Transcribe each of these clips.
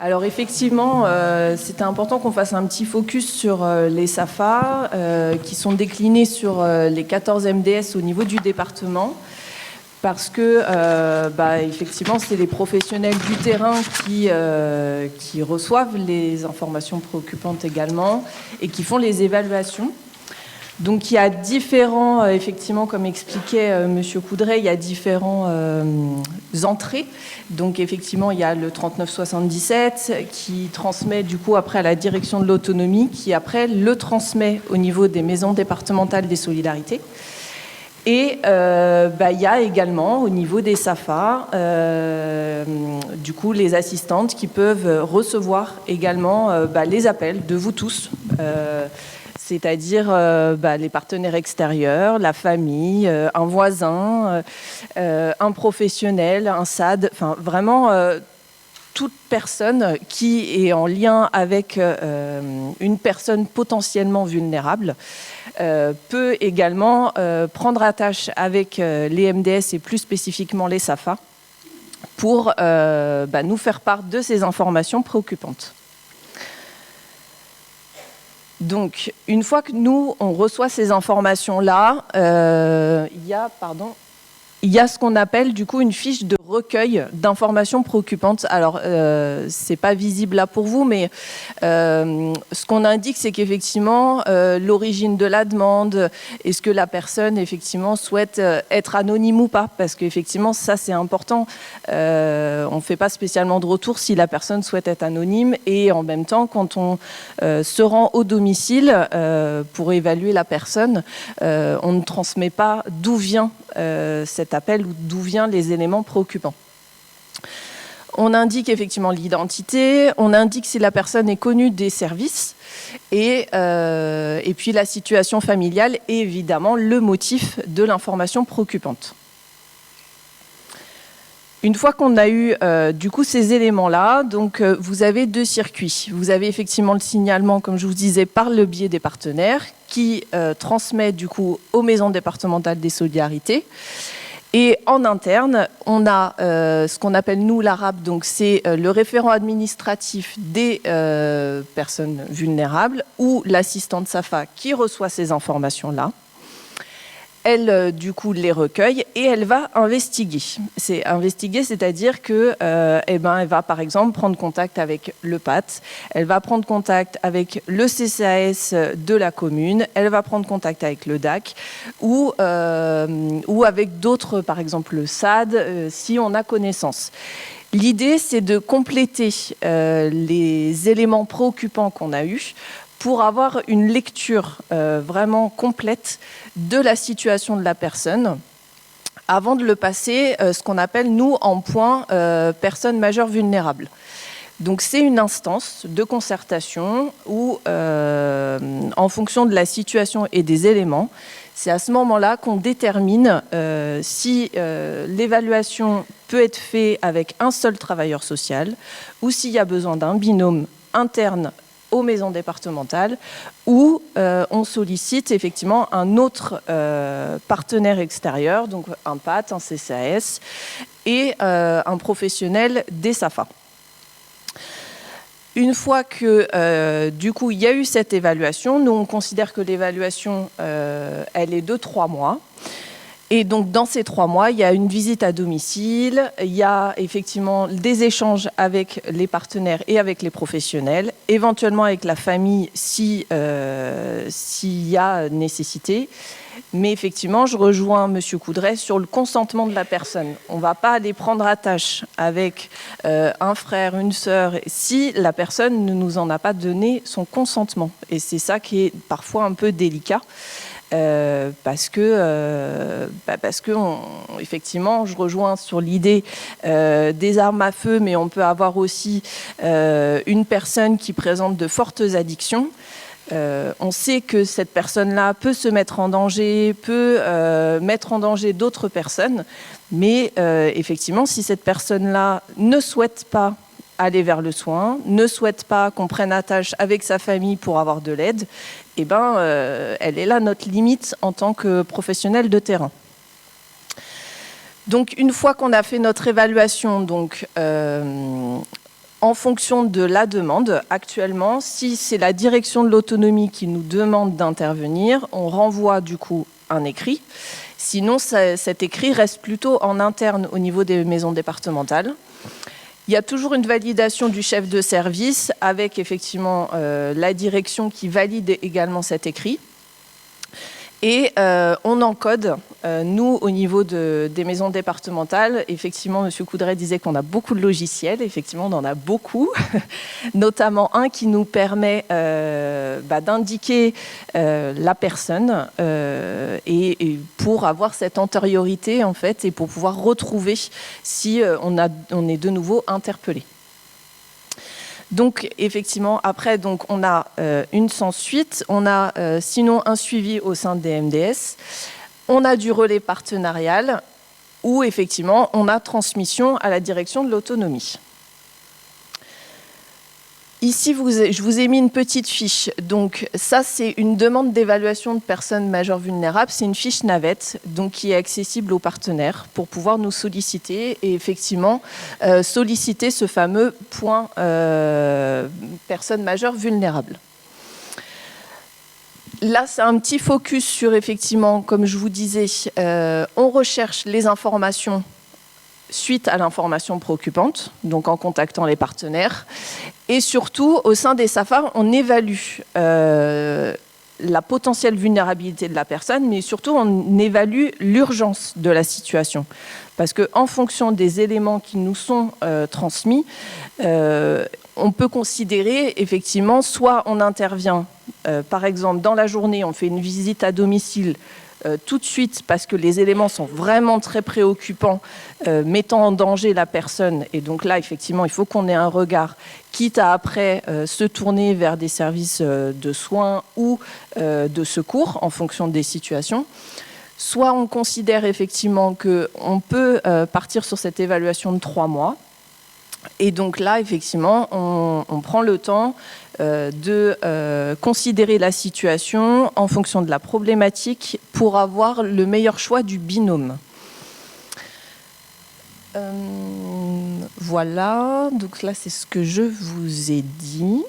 Alors effectivement, c'était important qu'on fasse un petit focus sur les SAFA qui sont déclinés sur les 14 MDS au niveau du département. Parce que, effectivement, c'est les professionnels du terrain qui reçoivent les informations préoccupantes également et qui font les évaluations. Donc, il y a différents, effectivement, comme expliquait Monsieur Coudray, il y a différents entrées. Donc, effectivement, il y a le 3977 qui transmet, du coup, après à la direction de l'autonomie, qui après le transmet au niveau des maisons départementales des solidarités. Et il y a également au niveau des SAFA, du coup, les assistantes qui peuvent recevoir également les appels de vous tous, c'est-à-dire les partenaires extérieurs, la famille, un voisin, un professionnel, un SAD, enfin vraiment toute personne qui est en lien avec une personne potentiellement vulnérable. Peut également prendre attache avec les MDS et plus spécifiquement les SAFA pour nous faire part de ces informations préoccupantes. Donc, une fois que nous, on reçoit ces informations-là, il y a ce qu'on appelle du coup une fiche de recueil d'informations préoccupantes. Alors, c'est pas visible là pour vous, mais ce qu'on indique, c'est qu'effectivement, l'origine de la demande, est-ce que la personne, effectivement, souhaite être anonyme ou pas? Parce qu'effectivement, ça, c'est important. On ne fait pas spécialement de retour si la personne souhaite être anonyme. Et en même temps, quand on se rend au domicile pour évaluer la personne, on ne transmet pas d'où vient cet appel ou d'où viennent les éléments préoccupants. On indique effectivement l'identité, on indique si la personne est connue des services et puis la situation familiale et évidemment le motif de l'information préoccupante. Une fois qu'on a eu du coup ces éléments-là, donc vous avez deux circuits. Vous avez effectivement le signalement, comme je vous disais, par le biais des partenaires qui transmet du coup aux maisons départementales des solidarités. Et en interne, on a ce qu'on appelle nous l'ARAP, donc c'est le référent administratif des personnes vulnérables ou l'assistante SAFA qui reçoit ces informations-là. Elle, du coup, les recueille et elle va investiguer. C'est investiguer, c'est-à-dire que, elle va, par exemple, prendre contact avec le PAT, elle va prendre contact avec le CCAS de la commune, elle va prendre contact avec le DAC ou avec d'autres, par exemple le SAD, si on a connaissance. L'idée, c'est de compléter les éléments préoccupants qu'on a eus pour avoir une lecture vraiment complète de la situation de la personne avant de le passer, ce qu'on appelle, nous, en point personne majeure vulnérable. Donc c'est une instance de concertation où, en fonction de la situation et des éléments, c'est à ce moment-là qu'on détermine si l'évaluation peut être faite avec un seul travailleur social ou s'il y a besoin d'un binôme interne aux maisons départementales, où on sollicite effectivement un autre partenaire extérieur, donc un PAT, un CCAS, et un professionnel des SAFA. Une fois que, du coup, il y a eu cette évaluation, nous, on considère que l'évaluation, elle est de 3 mois. Et donc, dans ces 3 mois, il y a une visite à domicile, il y a effectivement des échanges avec les partenaires et avec les professionnels, éventuellement avec la famille s'il y a nécessité. Mais effectivement, je rejoins M. Coudray sur le consentement de la personne. On ne va pas aller prendre attache avec un frère, une sœur, si la personne ne nous en a pas donné son consentement. Et c'est ça qui est parfois un peu délicat. Parce que effectivement, je rejoins sur l'idée des armes à feu, mais on peut avoir aussi une personne qui présente de fortes addictions. On sait que cette personne-là peut se mettre en danger, peut mettre en danger d'autres personnes, mais effectivement, si cette personne-là ne souhaite pas aller vers le soin, ne souhaite pas qu'on prenne attache avec sa famille pour avoir de l'aide, eh ben, elle est là notre limite en tant que professionnel de terrain. Donc, une fois qu'on a fait notre évaluation, donc, En fonction de la demande, actuellement, si c'est la direction de l'autonomie qui nous demande d'intervenir, on renvoie du coup un écrit. Sinon, cet écrit reste plutôt en interne au niveau des maisons départementales. Il y a toujours une validation du chef de service avec effectivement la direction qui valide également cet écrit. Et on encode, nous, au niveau des maisons départementales, effectivement, M. Coudray disait qu'on a beaucoup de logiciels, effectivement, on en a beaucoup, notamment un qui nous permet d'indiquer la personne et pour avoir cette antériorité, en fait, et pour pouvoir retrouver si on est de nouveau interpellé. Donc, effectivement, après, donc, on a une sans suite, on a sinon un suivi au sein des MDS, on a du relais partenarial ou, effectivement, on a transmission à la direction de l'autonomie. Ici, je vous ai mis une petite fiche. Donc, ça, c'est une demande d'évaluation de personnes majeures vulnérables. C'est une fiche navette, donc qui est accessible aux partenaires pour pouvoir nous solliciter et effectivement solliciter ce fameux point personnes majeures vulnérables. Là, c'est un petit focus sur, effectivement, comme je vous disais, on recherche les informations suite à l'information préoccupante, donc en contactant les partenaires. Et surtout, au sein des SAFA, on évalue la potentielle vulnérabilité de la personne, mais surtout, on évalue l'urgence de la situation. Parce qu'en fonction des éléments qui nous sont transmis, on peut considérer, effectivement, soit on intervient, par exemple, dans la journée, on fait une visite à domicile, tout de suite parce que les éléments sont vraiment très préoccupants, mettant en danger la personne. Et donc là, effectivement, il faut qu'on ait un regard, quitte à après se tourner vers des services de soins ou de secours en fonction des situations. Soit on considère effectivement qu'on peut partir sur cette évaluation de 3 mois. Et donc là, effectivement, on prend le temps de considérer la situation en fonction de la problématique pour avoir le meilleur choix du binôme. Voilà, donc là, c'est ce que je vous ai dit.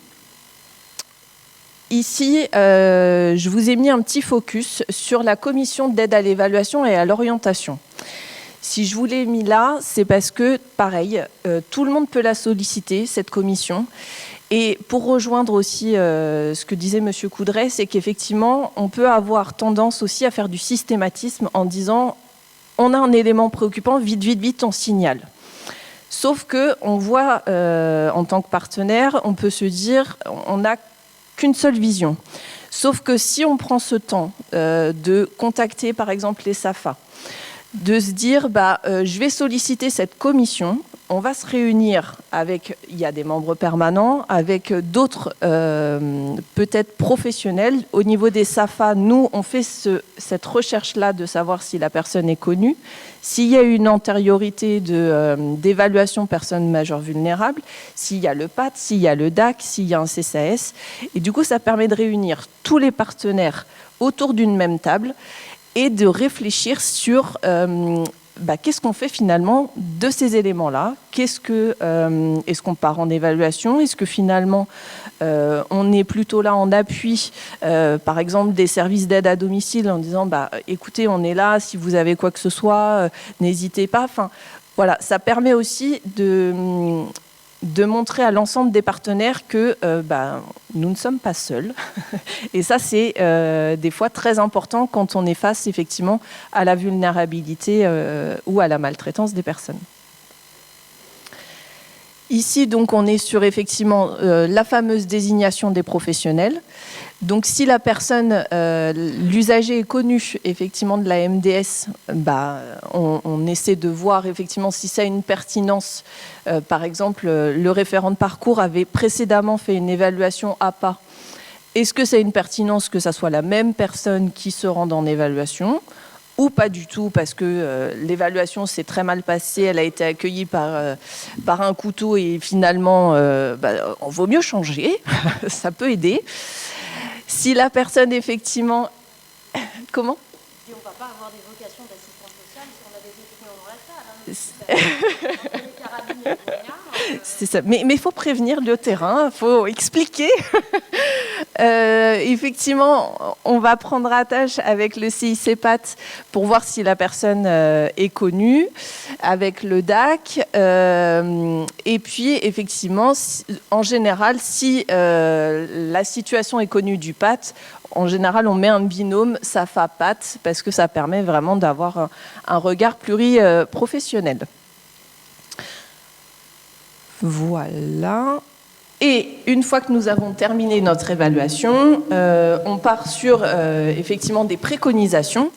Ici, je vous ai mis un petit focus sur la commission d'aide à l'évaluation et à l'orientation. Si je vous l'ai mis là, c'est parce que, pareil, tout le monde peut la solliciter, cette commission. Et pour rejoindre aussi ce que disait M. Coudray, c'est qu'effectivement, on peut avoir tendance aussi à faire du systématisme en disant « on a un élément préoccupant, vite, vite, vite, on signale ». Sauf qu'on voit, en tant que partenaire, on peut se dire « on n'a qu'une seule vision ». Sauf que si on prend ce temps de contacter, par exemple, les SAFA, de se dire je vais solliciter cette commission, on va se réunir avec, il y a des membres permanents, avec d'autres peut-être professionnels. Au niveau des SAFA, nous, on fait cette recherche-là de savoir si la personne est connue, s'il y a une antériorité d'évaluation personnes majeures vulnérables, s'il y a le PAT, s'il y a le DAC, s'il y a un CSAS. Et du coup, ça permet de réunir tous les partenaires autour d'une même table et de réfléchir sur qu'est-ce qu'on fait finalement de ces éléments-là. Est-ce qu'on part en évaluation? Est-ce que finalement on est plutôt là en appui, par exemple des services d'aide à domicile en disant écoutez, on est là, si vous avez quoi que ce soit, n'hésitez pas. Enfin, voilà, ça permet aussi de montrer à l'ensemble des partenaires que nous ne sommes pas seuls. Et ça, c'est des fois très important quand on est face effectivement à la vulnérabilité ou à la maltraitance des personnes. Ici, donc, on est sur effectivement la fameuse désignation des professionnels. Donc, si la personne, l'usager est connu effectivement de la MDS, on essaie de voir effectivement si ça a une pertinence. Par exemple, le référent de parcours avait précédemment fait une évaluation APA. Est-ce que ça a une pertinence que ça soit la même personne qui se rende en évaluation ou pas du tout, parce que l'évaluation s'est très mal passée, elle a été accueillie par un couteau et finalement, on vaut mieux changer, ça peut aider. Si la personne, effectivement... Comment ? On ne va pas avoir des vocations d'assistance sociale si on a des étudiants dans la salle. Hein. C'est ça. Mais il faut prévenir le terrain, il faut expliquer. Effectivement, on va prendre attache avec le CICPAT pour voir si la personne est connue, avec le DAC. Et puis, effectivement, en général, si la situation est connue du PAT, en général, on met un binôme SAFA-PAT parce que ça permet vraiment d'avoir un regard pluriprofessionnel. Voilà. Et une fois que nous avons terminé notre évaluation, on part sur effectivement des préconisations.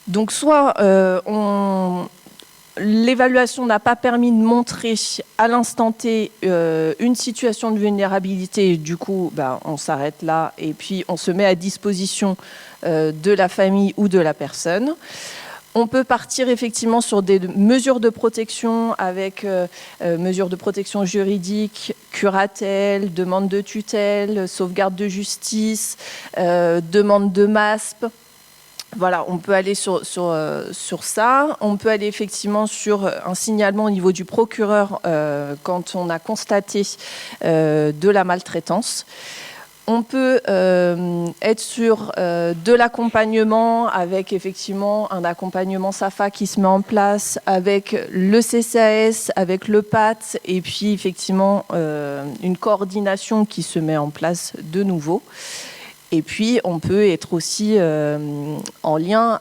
Donc soit l'évaluation n'a pas permis de montrer à l'instant T une situation de vulnérabilité, du coup on s'arrête là et puis on se met à disposition de la famille ou de la personne. On peut partir effectivement sur des mesures de protection avec mesures de protection juridique, curatelle, demande de tutelle, sauvegarde de justice, demande de MASP. Voilà, on peut aller sur ça. On peut aller effectivement sur un signalement au niveau du procureur quand on a constaté de la maltraitance. On peut être sur de l'accompagnement avec effectivement un accompagnement SAFA qui se met en place avec le CCAS, avec le PAT et puis effectivement une coordination qui se met en place de nouveau. Et puis on peut être aussi en lien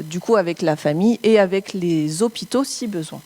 du coup avec la famille et avec les hôpitaux si besoin.